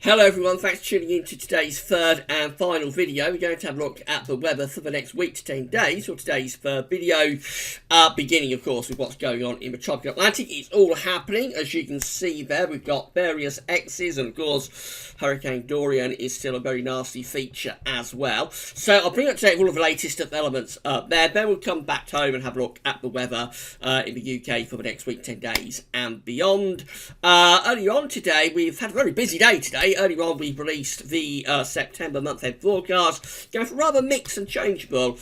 Hello everyone, thanks for tuning in to today's third and final video. We're going to have a look at the weather for the next week to 10 days, or today's third video, beginning of course with what's going on in the tropical Atlantic. It's all happening, as you can see there. We've got various X's, and of course Hurricane Dorian is still a very nasty feature as well. So I'll bring up to date all of the latest developments there. Then we'll come back home and have a look at the weather in the UK for the next week, 10 days and beyond. Earlier on today, we've had a very busy day today. Earlier on, we released the September month-end forecast, going for rather mixed and changeable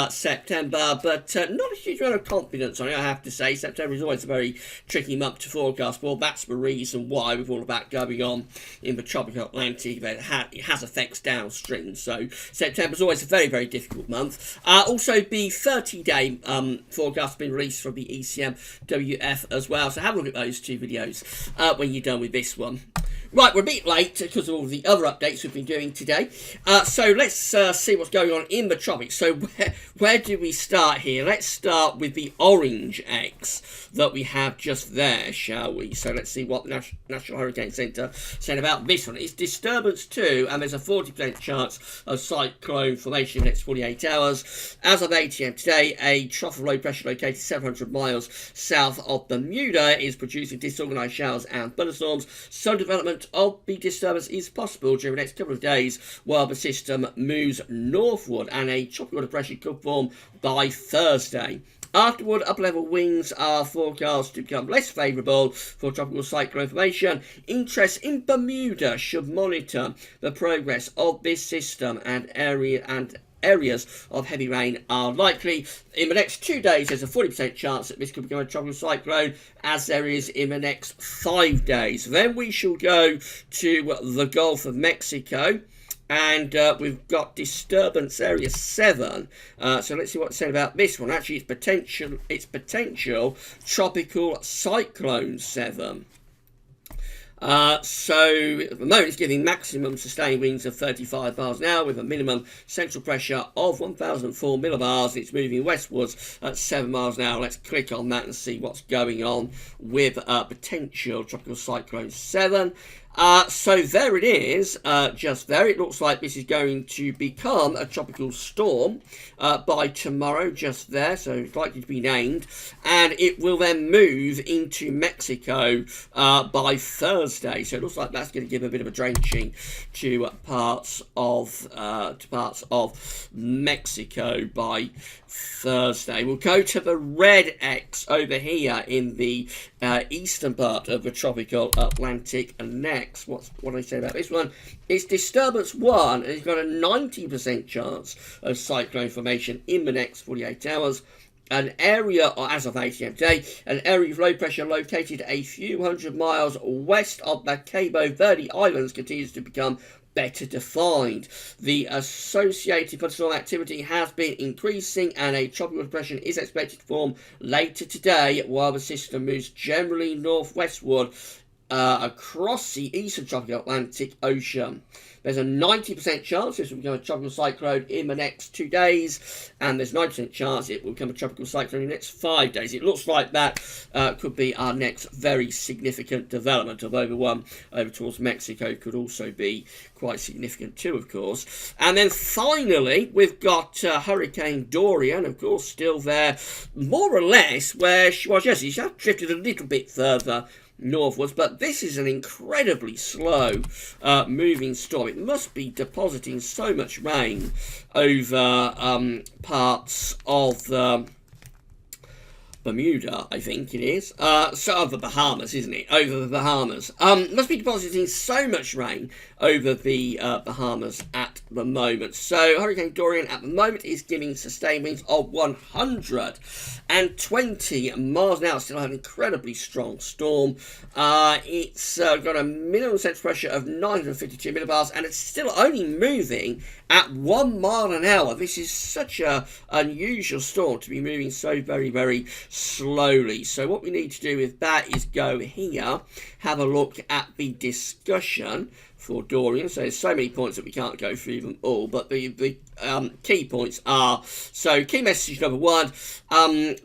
September, but not a huge amount of confidence on it, I have to say. September is always a very tricky month to forecast. Well, that's the reason why, with all of that going on in the tropical Atlantic, it has effects downstream. So September is always a very, very difficult month. Also, the 30-day forecast has been released from the ECMWF as well. So have a look at those two videos when you're done with this one. Right, we're a bit late because of all the other updates we've been doing today. So let's see what's going on in the tropics. So where do we start here? Let's start with the orange X that we have just there, shall we? So let's see what the National Hurricane Centre said about this one. It's disturbance 2, and there's a 40% chance of cyclone formation in the next 48 hours. As of 8 AM today, a trough of low pressure located 700 miles south of Bermuda is producing disorganised showers and thunderstorms. Some development of the disturbance is possible during the next couple of days while the system moves northward, and a tropical depression could form by Thursday. Afterward, upper-level winds are forecast to become less favourable for tropical cyclone formation. Interest in Bermuda should monitor the progress of this system, and areas of heavy rain are likely. In the next 2 days, there's a 40% chance that this could become a tropical cyclone, as there is in the next 5 days. Then we shall go to the Gulf of Mexico, and we've got disturbance area 7. So let's see what's said about this one. Actually, it's potential tropical cyclone 7. So at the moment it's giving maximum sustained winds of 35 miles an hour with a minimum central pressure of 1004 millibars. It's moving westwards at 7 miles an hour. Let's click on that and see what's going on with potential tropical cyclone 7. So there it is, just there. It looks like this is going to become a tropical storm by tomorrow, just there. So it's likely to be named. And it will then move into Mexico by Thursday. So it looks like that's going to give a bit of a drenching to parts of Mexico by Thursday. We'll go to the red X over here in the eastern part of the tropical Atlantic. And next, what do I say about this one? It's disturbance 1, and it's got a 90% chance of cyclone formation in the next 48 hours. An area, or as of 8 AM today, an area of low pressure located a few hundred miles west of the Cabo Verde Islands continues to become better defined. The associated thunderstorm activity has been increasing, and a tropical depression is expected to form later today while the system moves generally northwestward across the eastern tropical Atlantic Ocean. There's a 90% chance this will become a tropical cyclone in the next 2 days, and there's 90% chance it will become a tropical cyclone in the next 5 days. It looks like that could be our next very significant development, although the one over towards Mexico could also be quite significant too, of course. And then finally, we've got Hurricane Dorian, of course, still there, more or less where she was. Yes, she's drifted a little bit further northwards, but this is an incredibly slow moving storm. It must be depositing so much rain over parts of Bermuda, I think it is. So of the Bahamas, isn't it? Over the Bahamas. Must be depositing so much rain over the Bahamas at the moment. So Hurricane Dorian at the moment is giving sustained winds of 120 miles an hour. Still an incredibly strong storm. It's got a minimum central pressure of 952 millibars, and it's still only moving at 1 mile an hour. This is such a unusual storm to be moving so very, very slowly. So what we need to do with that is go here, have a look at the discussion for Dorian. So there's so many points that we can't go through them all, but the key points are, so key message number 1,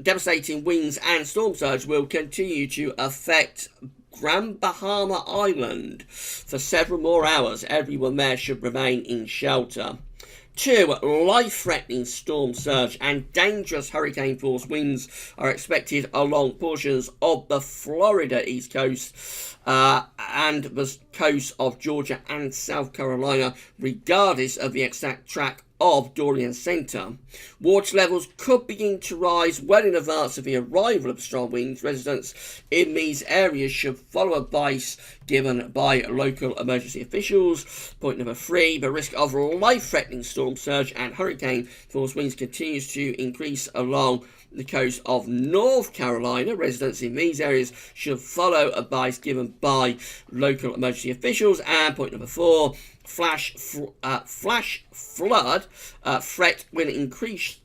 devastating winds and storm surge will continue to affect Grand Bahama Island for several more hours. Everyone there should remain in shelter. 2. Life-threatening storm surge and dangerous hurricane-force winds are expected along portions of the Florida East Coast and the coast of Georgia and South Carolina, regardless of the exact track of Dorian Center. Water levels could begin to rise well in advance of the arrival of strong winds. Residents in these areas should follow advice given by local emergency officials. Point number 3, the risk of life-threatening storm surge and hurricane force winds continues to increase along the coast of North Carolina. Residents in these areas should follow advice given by local emergency officials. And point number 4, flash flood threat will increase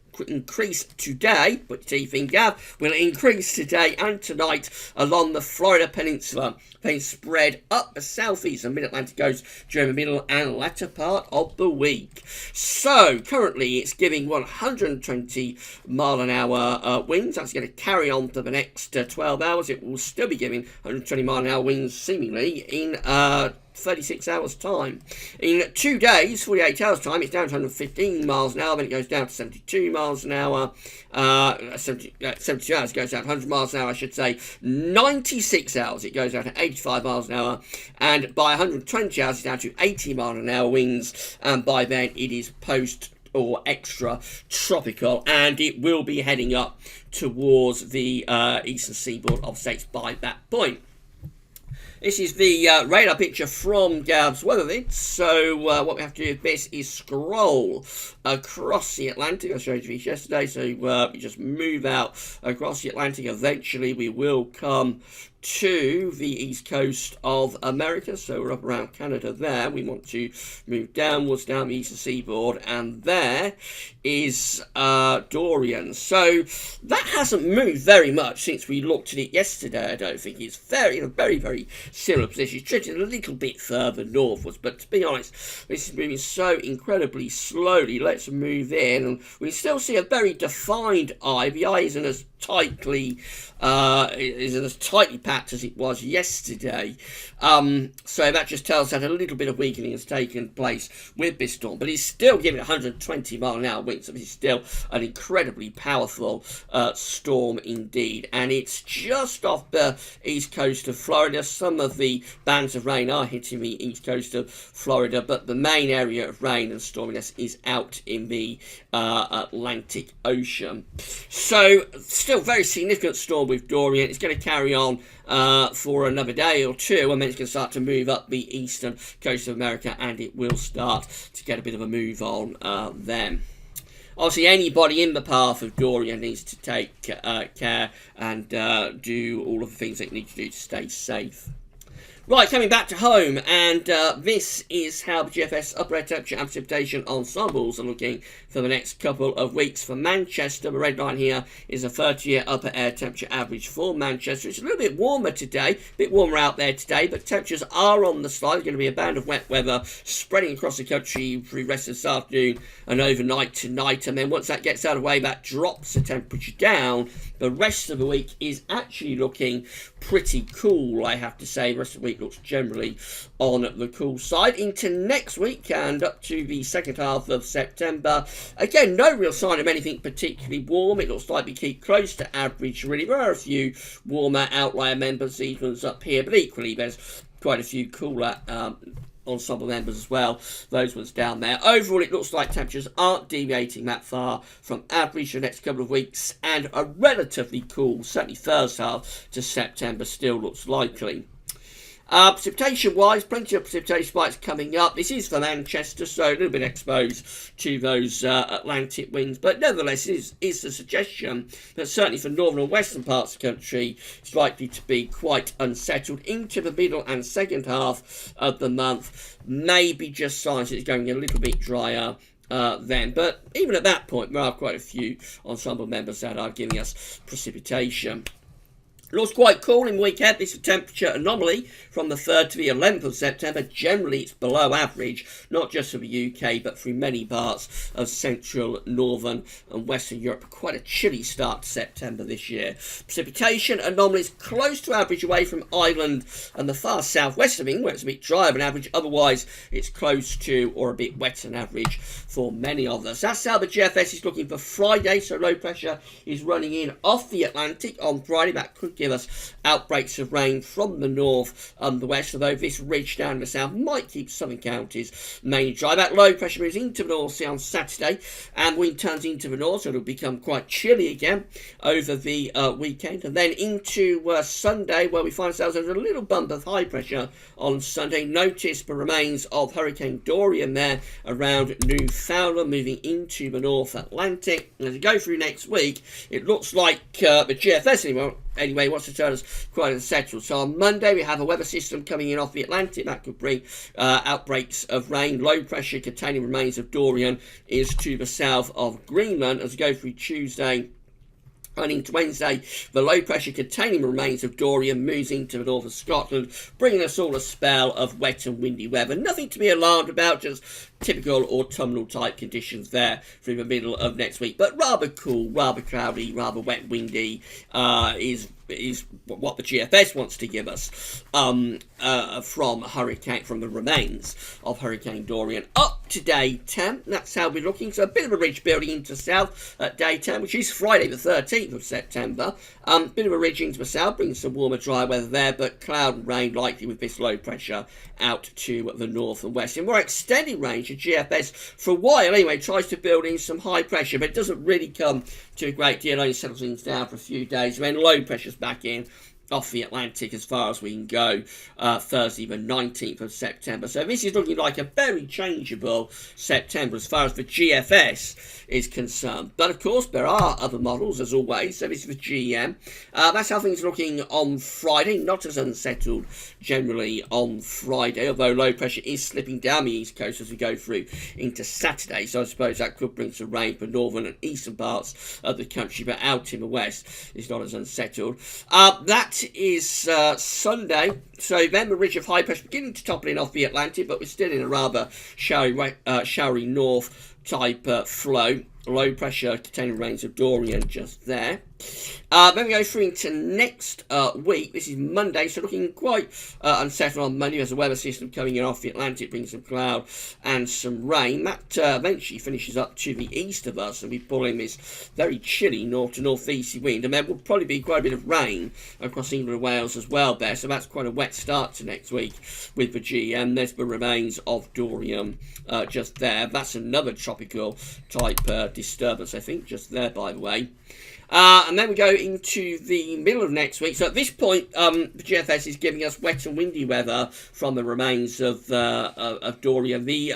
today, put your teeth in, Gav, will increase today and tonight along the Florida Peninsula, then spread up the southeast and mid-Atlantic coast during the middle and latter part of the week. So, currently it's giving 120 mile an hour winds. That's going to carry on for the next 12 hours. It will still be giving 120 mile an hour winds seemingly in 36 hours time. In 2 days, 48 hours time, it's down to 115 miles an hour, then it goes down to 72 miles an hour, 72 hours it goes down to 100 miles an hour, I should say. 96 hours it goes down to 85 miles an hour, and by 120 hours it's down to 80 mile an hour winds, and by then it is post or extra tropical, and it will be heading up towards the eastern seaboard of states by that point. This is the radar picture from Gav's weather vid. So what we have to do with this is scroll across the Atlantic. I showed you this yesterday. So we just move out across the Atlantic. Eventually we will come to the east coast of America, so we're up around Canada there. We want to move downwards down the eastern seaboard, and there is Dorian. So that hasn't moved very much since we looked at it yesterday. I don't think it's very similar position. It's drifted a little bit further northwards, but to be honest, this is moving so incredibly slowly. Let's move in, and we still see a very defined eye. The eye isn't as tightly packed as it was yesterday. So that just tells that a little bit of weakening has taken place with this storm, but it's still giving 120 mile an hour winds. So this is still an incredibly powerful storm indeed, and it's just off the east coast of Florida. Some of the bands of rain are hitting the east coast of Florida, but the main area of rain and storminess is out in the Atlantic Ocean. So still very significant storm with Dorian. It's going to carry on for another day or two, and then it's going to start to move up the eastern coast of America, and it will start to get a bit of a move on then. Obviously, anybody in the path of Dorian needs to take care and do all of the things they need to do to stay safe. Right, coming back to home, and this is how the GFS upper air temperature and precipitation ensembles are looking for the next couple of weeks. For Manchester, the red line here is a 30-year upper air temperature average for Manchester. It's a little bit warmer today, a bit warmer out there today, but temperatures are on the slide. There's going to be a band of wet weather spreading across the country through the rest of this afternoon and overnight tonight, and then once that gets out of the way, that drops the temperature down. The rest of the week is actually looking pretty cool, I have to say. The rest of the week looks generally on the cool side. Into next week and up to the second half of September, again, no real sign of anything particularly warm. It looks like we keep close to average, really. There are a few warmer outlier members, these ones up here, but equally there's quite a few cooler ensemble members as well, those ones down there. Overall, it looks like temperatures aren't deviating that far from average for the next couple of weeks, and a relatively cool, certainly first half to September still looks likely. Precipitation-wise, plenty of precipitation spikes coming up. This is for Manchester, so a little bit exposed to those Atlantic winds, but nevertheless is a suggestion that certainly for northern and western parts of the country, it's likely to be quite unsettled into the middle and second half of the month. Maybe just signs that it's going a little bit drier then, but even at that point, there are quite a few ensemble members that are giving us precipitation. Looks quite cool in the weekend. This is a temperature anomaly from the 3rd to the 11th of September. Generally, it's below average, not just for the UK, but through many parts of Central, Northern and Western Europe. Quite a chilly start to September this year. Precipitation anomalies close to average away from Ireland and the far southwest of England, where it's a bit drier than average. Otherwise, it's close to or a bit wetter than average for many of us. That's how the GFS is looking for Friday. So low pressure is running in off the Atlantic on Friday. That could give us outbreaks of rain from the north and the west, although this ridge down the south might keep southern counties mainly dry. That low pressure moves into the North Sea on Saturday, and wind turns into the north, so it'll become quite chilly again over the weekend. And then into Sunday, where we find ourselves under a little bump of high pressure on Sunday. Notice the remains of Hurricane Dorian there around Newfoundland, moving into the North Atlantic. And as we go through next week, it looks like the GFS anyway wants to turn us quite unsettled. So on Monday we have a weather system coming in off the Atlantic that could bring outbreaks of rain. Low pressure containing remains of Dorian is to the south of Greenland. As we go through Tuesday and into Wednesday, the low pressure containing remains of Dorian moves into the north of Scotland, bringing us all a spell of wet and windy weather. Nothing to be alarmed about, just typical autumnal type conditions there through the middle of next week. But rather cool, rather cloudy, rather wet, windy is what the GFS wants to give us from the remains of Hurricane Dorian up to day 10. That's how we're looking. So a bit of a ridge building into south at day 10, which is Friday the 13th of September. Bit of a ridge into the south, brings some warmer dry weather there, but cloud and rain likely with this low pressure out to the north and west. In more extended range, the GFS for a while anyway tries to build in some high pressure, but it doesn't really come to a great deal. Only settles things down for a few days, when low pressure's back in off the Atlantic as far as we can go Thursday the 19th of September. So this is looking like a very changeable September as far as the GFS is concerned. But of course there are other models as always. So this is the GEM. That's how things are looking on Friday. Not as unsettled generally on Friday, although low pressure is slipping down the east coast as we go through into Saturday. So I suppose that could bring some rain for northern and eastern parts of the country, but out in the west it's not as unsettled. That is Sunday. So then the ridge of high pressure beginning to topple in off the Atlantic, but we're still in a rather showery north type flow. Low pressure containing remains of Dorian just there. Then we go through into next week. This is Monday, so looking quite unsettled on Monday. There's a weather system coming in off the Atlantic, bringing some cloud and some rain. That eventually finishes up to the east of us, and we pull in this very chilly north to northeasterly wind. And there will probably be quite a bit of rain across England and Wales as well there, so that's quite a wet start to next week with the GM. There's the remains of Dorian just there. That's another tropical type disturbance, I think, just there, by the way. And then we go into the middle of next week. So at this point, the GFS is giving us wet and windy weather from the remains of Dorian. The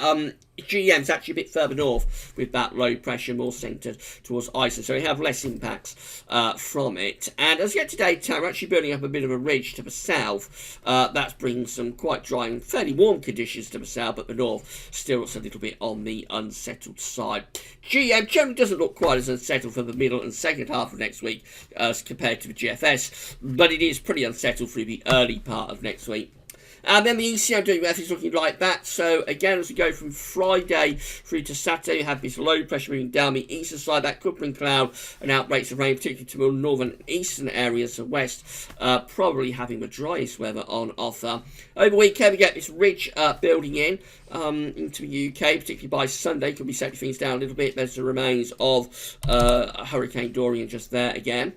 GM's actually a bit further north with that low pressure, more centred towards Iceland, so we have less impacts from it. And as we get to daytime, we're actually building up a bit of a ridge to the south. That's bringing some quite dry and fairly warm conditions to the south, but the north still looks a little bit on the unsettled side. GM generally doesn't look quite as unsettled for the middle and second half of next week as compared to the GFS, but it is pretty unsettled through the early part of next week. And then the ECMWF is looking like that. So again, as we go from Friday through to Saturday, you have this low pressure moving down the eastern side. That could bring cloud and outbreaks of rain, particularly to the northern and eastern areas of west, probably having the driest weather on offer. Over the weekend, we get this ridge building in into the UK, particularly by Sunday. Could be settling things down a little bit. There's the remains of Hurricane Dorian just there again.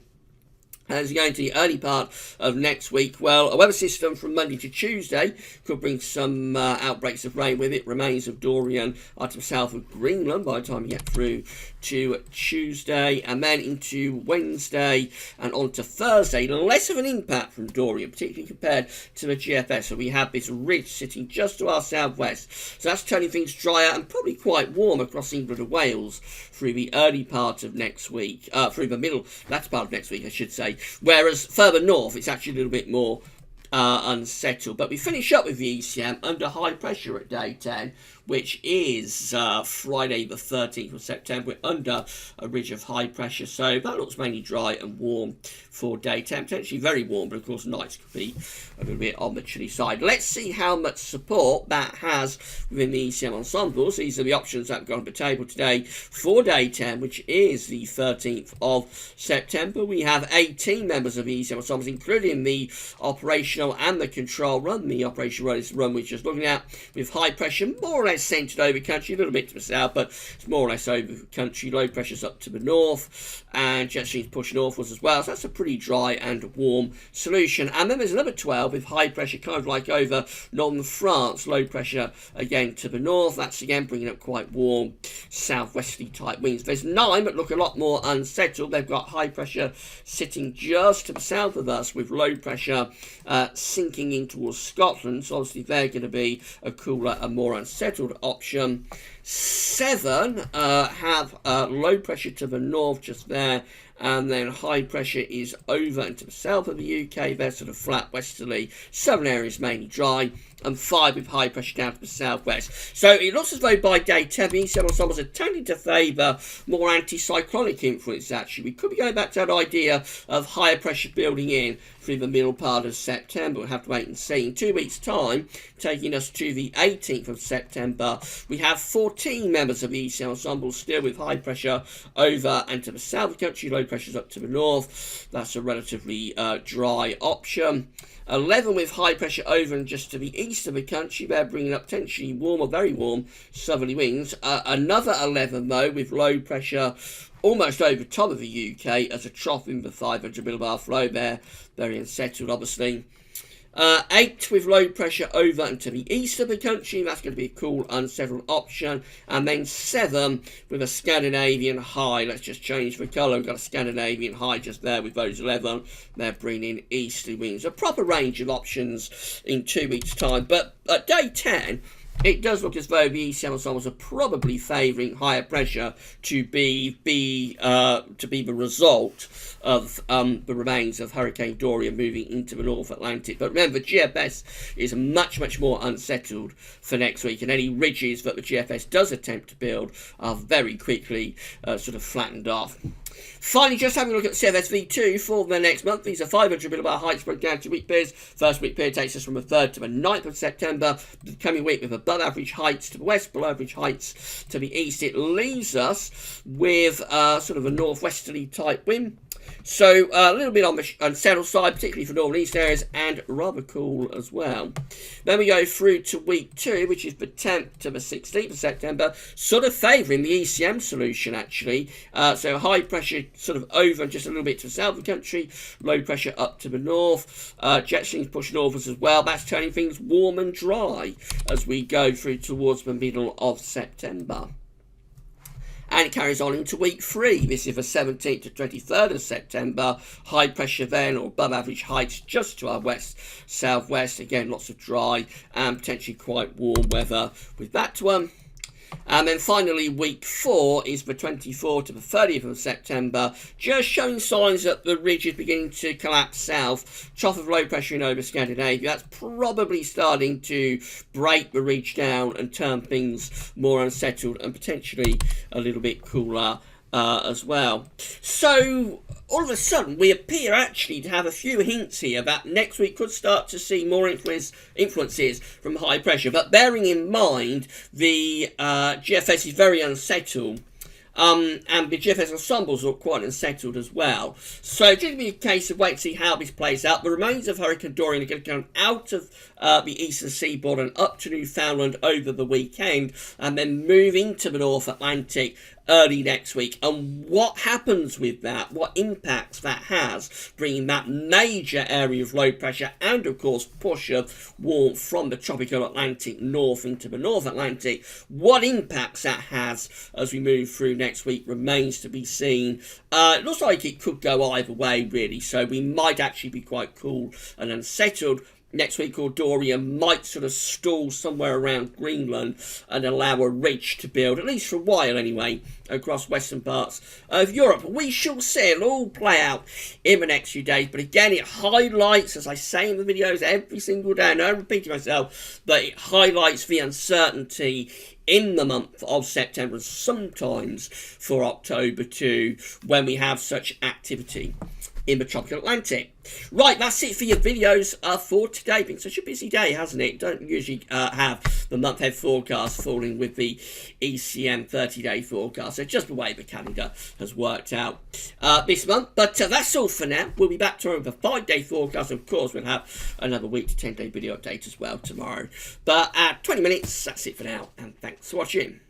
As we go into the early part of next week, well, a weather system from Monday to Tuesday could bring some outbreaks of rain with it. Remains of Dorian are to the south of Greenland by the time we get through to Tuesday, and then into Wednesday and on to Thursday. Less of an impact from Dorian, particularly compared to the GFS. So we have this ridge sitting just to our southwest. So that's turning things drier and probably quite warm across England and Wales through the early part of next week, through the middle, latter part of next week, I should say. Whereas further north, it's actually a little bit more unsettled. But we finish up with the ECM under high pressure at day 10, which is Friday the 13th of September. We're under a ridge of high pressure, so that looks mainly dry and warm for day 10, potentially very warm, but of course nights could be a little bit on the chilly side. Let's see how much support that has within the ECM ensembles. These are the options that have gone on the table today for day 10, which is the 13th of September. We have 18 members of the ECM ensembles, including the operational and the control run. The operational run is the run we're just looking at, with high pressure more or less centred over country, a little bit to the south, but it's more or less over country. Low pressure's up to the north, and jet streams push northwards as well, so that's a pretty dry and warm solution. And then there's another 12 with high pressure kind of like over northern France, low pressure again to the north. That's again bringing up quite warm southwesterly type winds. There's 9 that look a lot more unsettled. They've got high pressure sitting just to the south of us, with low pressure sinking in towards Scotland, so obviously they're going to be a cooler and more unsettled option. 7 have low pressure to the north just there, and then high pressure is over into the south of the UK. They're sort of flat westerly. Southern areas mainly dry, and 5 with high pressure down to the southwest. So it looks as though by day 10, the ECM ensembles are tending to favour more anticyclonic influence, actually. We could be going back to that idea of higher pressure building in through the middle part of September. We'll have to wait and see. In 2 weeks' time, taking us to the 18th of September, we have 14 members of the ECM ensemble still with high pressure over and to the south of the country, low pressures up to the north. That's a relatively dry option. 11 with high pressure over and just to the east of the country. They're bringing up potentially warm or very warm southerly winds. Another 11 though with low pressure almost over top of the UK as a trough in the 500 millibar flow there. Very unsettled obviously. 8 with low pressure over and to the east of the country. That's going to be a cool, unsettled option. And then 7 with a Scandinavian high. Let's just change the colour. We've got a Scandinavian high just there with those 11. They're bringing in easterly winds. A proper range of options in 2 weeks' time. But at day 10, it does look as though the ECM ensembles are probably favouring higher pressure to be the result of the remains of Hurricane Dorian moving into the North Atlantic. But remember, GFS is much, much more unsettled for next week, and any ridges that the GFS does attempt to build are very quickly sort of flattened off. Finally, just having a look at CFSV2 for the next month. These are 500 millibar heights broken down to week periods. First week period takes us from the 3rd to the 9th of September. The coming week with above average heights to the west, below average heights to the east. It leaves us with sort of a northwesterly type wind. So a little bit on the unsettled side, particularly for northern east areas, and rather cool as well. Then we go through to week 2, which is the 10th to the 16th of September, sort of favouring the ECM solution actually. So high pressure sort of over and just a little bit to the south of the country, low pressure up to the north, jet streams push northwards as well. That's turning things warm and dry as we go through towards the middle of September. And it carries on into week 3. This is the 17th to 23rd of September. High pressure then, or above average heights just to our west, southwest. Again, lots of dry and potentially quite warm weather with that one. And then finally, week 4 is the 24th to the 30th of September, just showing signs that the ridge is beginning to collapse south. Trough of low pressure in over Scandinavia. That's probably starting to break the ridge down and turn things more unsettled and potentially a little bit cooler as well. So all of a sudden we appear actually to have a few hints here that next week could start to see more influences from high pressure, but bearing in mind the GFS is very unsettled. And the GFS ensembles look quite unsettled as well. So it's going to be a case of wait to see how this plays out. The remains of Hurricane Dorian are going to come out of the eastern seaboard and up to Newfoundland over the weekend, and then move into the North Atlantic early next week. And what happens with that, what impacts that has, bringing that major area of low pressure and of course push of warmth from the tropical Atlantic north into the North Atlantic, what impacts that has as we move through next week remains to be seen. It looks like it could go either way really, so we might actually be quite cool and unsettled, next week or Dorian might sort of stall somewhere around Greenland and allow a ridge to build, at least for a while anyway, across western parts of Europe. We shall see. It'll all play out in the next few days. But again, it highlights, as I say in the videos every single day, and I'm repeating myself, but it highlights the uncertainty in the month of September and sometimes for October too, when we have such activity in the tropical Atlantic. Right, that's it for your videos for today. Been such a busy day, hasn't it? Don't usually have the month-ahead forecast falling with the ECM 30-day forecast. So just the way the calendar has worked out this month. But that's all for now. We'll be back tomorrow with a 5-day forecast. Of course, we'll have another week to 10-day video update as well tomorrow. But 20 minutes, that's it for now. And thanks for watching.